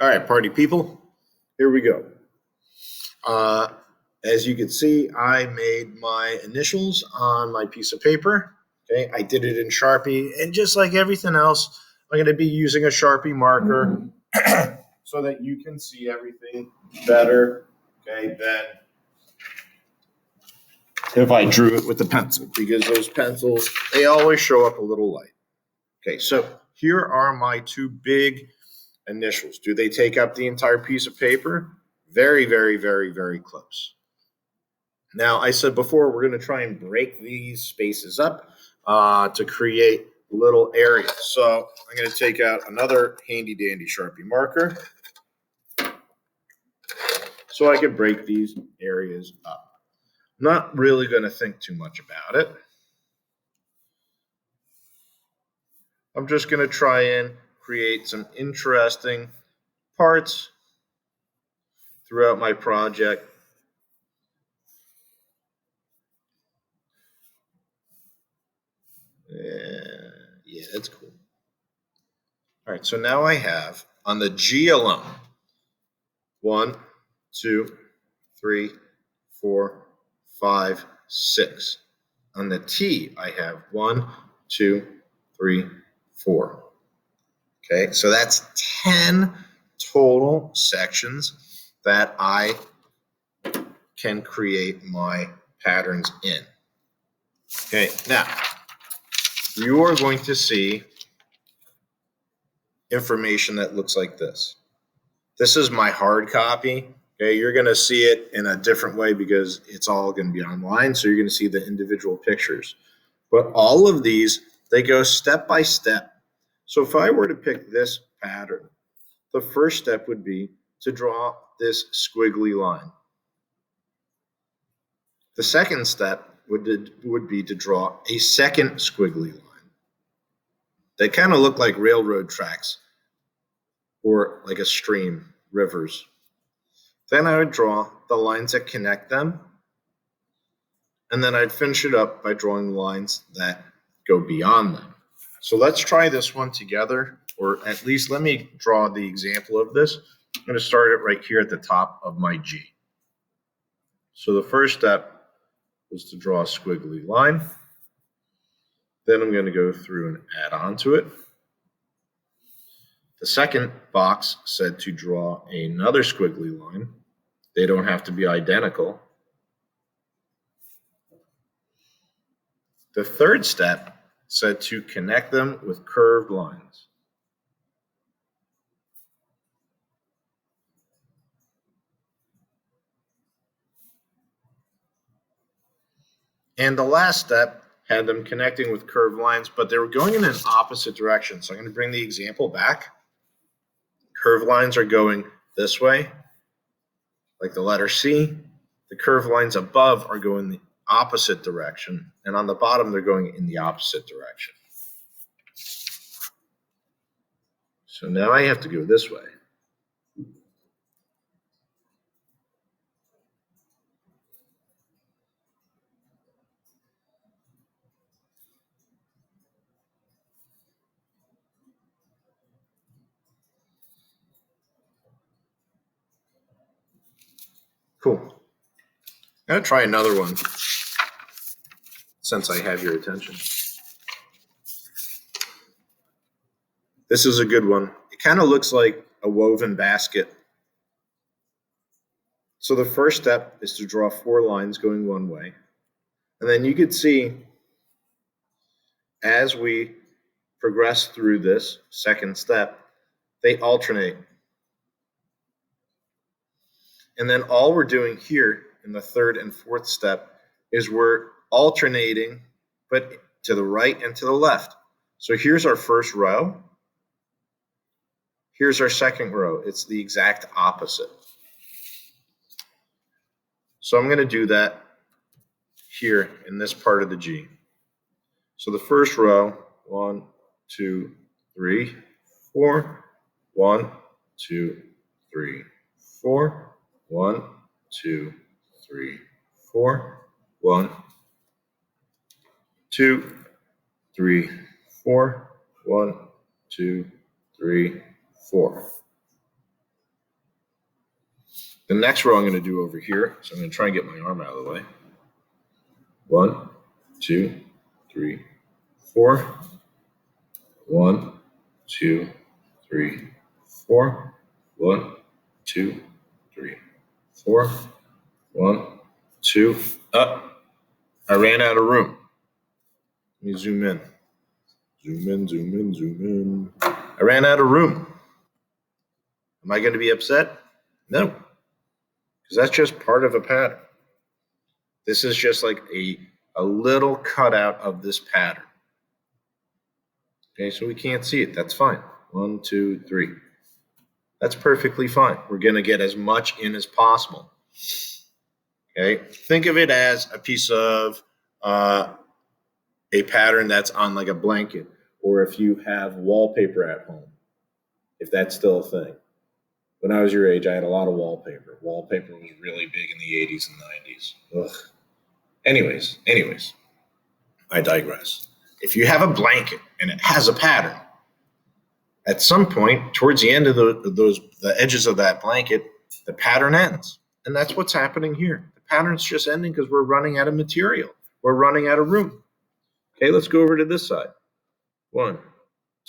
All right, party people, here we go. As you can see, I made my initials on my piece of paper. Okay, I did it in Sharpie, and just like everything else, I'm going to be using a Sharpie marker so that you can see everything better. Okay, than if I drew it with a pencil, because those pencils, they always show up a little light. Okay, so here are my two big initials. Do they take up the entire piece of paper? Very, very, very, very close. Now, I said before, we're going to try and break these spaces up to create little areas. So I'm going to take out another handy dandy Sharpie marker so I can break these areas up. I'm not really going to think too much about it. I'm just going to try and create some interesting parts throughout my project. Yeah, that's cool. All right, so now I have on the G alone 1, 2, 3, 4, 5, 6. On the T, I have 1, 2, 3, 4. Okay, so that's 10 total sections that I can create my patterns in. Okay, now you are going to see information that looks like this. This is my hard copy. Okay, you're going to see it in a different way because it's all going to be online, so you're going to see the individual pictures. But all of these, they go step by step. So if I were to pick this pattern, the first step would be to draw this squiggly line. The second step would be to draw a second squiggly line. They kind of look like railroad tracks or like a stream, rivers. Then I would draw the lines that connect them, and then I'd finish it up by drawing lines that go beyond them. So let's try this one together, or at least let me draw the example of this. I'm going to start it right here at the top of my G. So the first step was to draw a squiggly line. Then I'm going to go through and add on to it. The second box said to draw another squiggly line. They don't have to be identical. The third step said to connect them with curved lines. And the last step had them connecting with curved lines, but they were going in an opposite direction. So I'm going to bring the example back. Curved lines are going this way, like the letter C. The curved lines above are going the opposite direction, and on the bottom, they're going in the opposite direction. So now I have to go this way. Cool. I'm going to try another one since I have your attention. This is a good one. It kind of looks like a woven basket. So the first step is to draw 4 lines going one way. And then you could see as we progress through this second step, they alternate. And then all we're doing here in the third and fourth step is we're alternating, but to the right and to the left. So here's our first row. Here's our second row. It's the exact opposite. So I'm going to do that here in this part of the G. So the first row, 1, 2, 3, 4, 1, 2, 3, 4, 1, 2, 3, 4, 1, 2, 3, 4, 1, 2, 3, 4. The next row I'm going to do over here. So I'm going to try and get my arm out of the way. 1, 2, 3, 4. 1, 2, 3, 4. 1, 2, 3, 4. 1, 2. Up. I ran out of room. Let me zoom in. Zoom in, zoom in, zoom in. I ran out of room. Am I going to be upset? No. Because that's just part of a pattern. This is just like a little cutout of this pattern. Okay, so we can't see it. That's fine. 1, 2, 3. That's perfectly fine. We're going to get as much in as possible. Okay, think of it as a piece of a pattern that's on like a blanket, or if you have wallpaper at home, if that's still a thing. When I was your age, I had a lot of wallpaper. Wallpaper was really big in the 80s and 90s. Ugh. Anyways, I digress. If you have a blanket and it has a pattern, at some point towards the end of the edges of that blanket, the pattern ends. And that's what's happening here. The pattern's just ending because we're running out of material. We're running out of room. Okay, let's go over to this side. 1,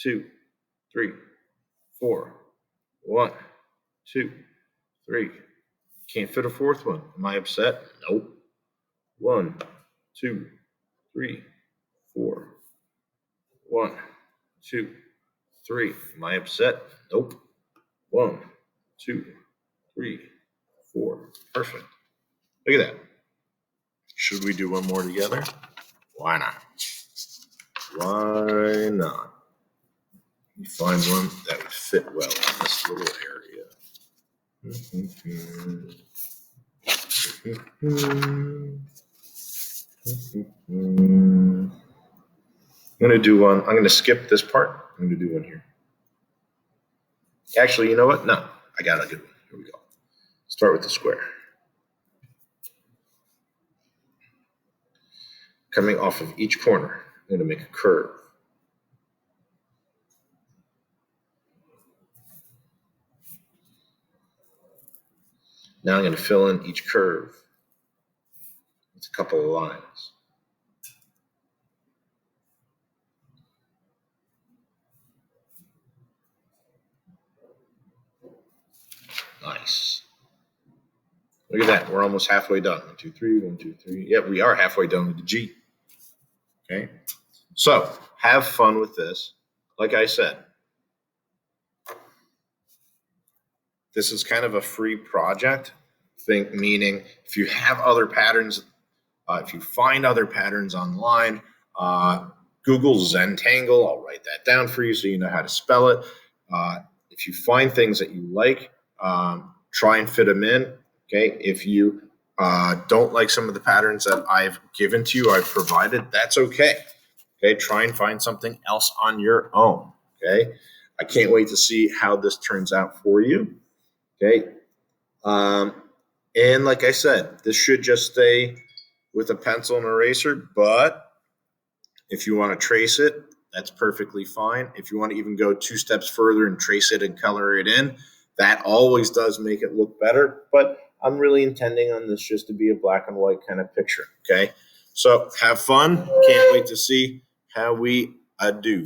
2, 3, 4. 1, 2, 3. Can't fit a fourth one. Am I upset? Nope. 1, 2, 3, 4. 1, 2, 3. Am I upset? Nope. 1, 2, 3, 4. Perfect. Look at that. Should we do one more together? Why not? Why not? You find one that would fit well in this little area. I'm going to do one. I'm going to skip this part. I'm going to do one here. Actually, you know what? No, I got a good one. Here we go. Start with the square. Coming off of each corner, I'm going to make a curve. Now I'm going to fill in each curve with a couple of lines. Nice. Look at that. We're almost halfway done. 1, 2, 3, 1, 2, 3. Yep, we are halfway done with the G. Okay. So have fun with this. Like I said, this is kind of a free project. Meaning if you have other patterns, if you find other patterns online, Google Zentangle. I'll write that down for you so you know how to spell it. If you find things that you like, try and fit them in. Okay. If you don't like some of the patterns that I've given to you, I've provided, that's okay. Okay. Try and find something else on your own. Okay. I can't wait to see how this turns out for you. Okay. And like I said, this should just stay with a pencil and eraser, but if you want to trace it, that's perfectly fine. If you want to even go 2 steps further and trace it and color it in, that always does make it look better. But I'm really intending on this just to be a black and white kind of picture. Okay. So have fun. Can't wait to see how we do.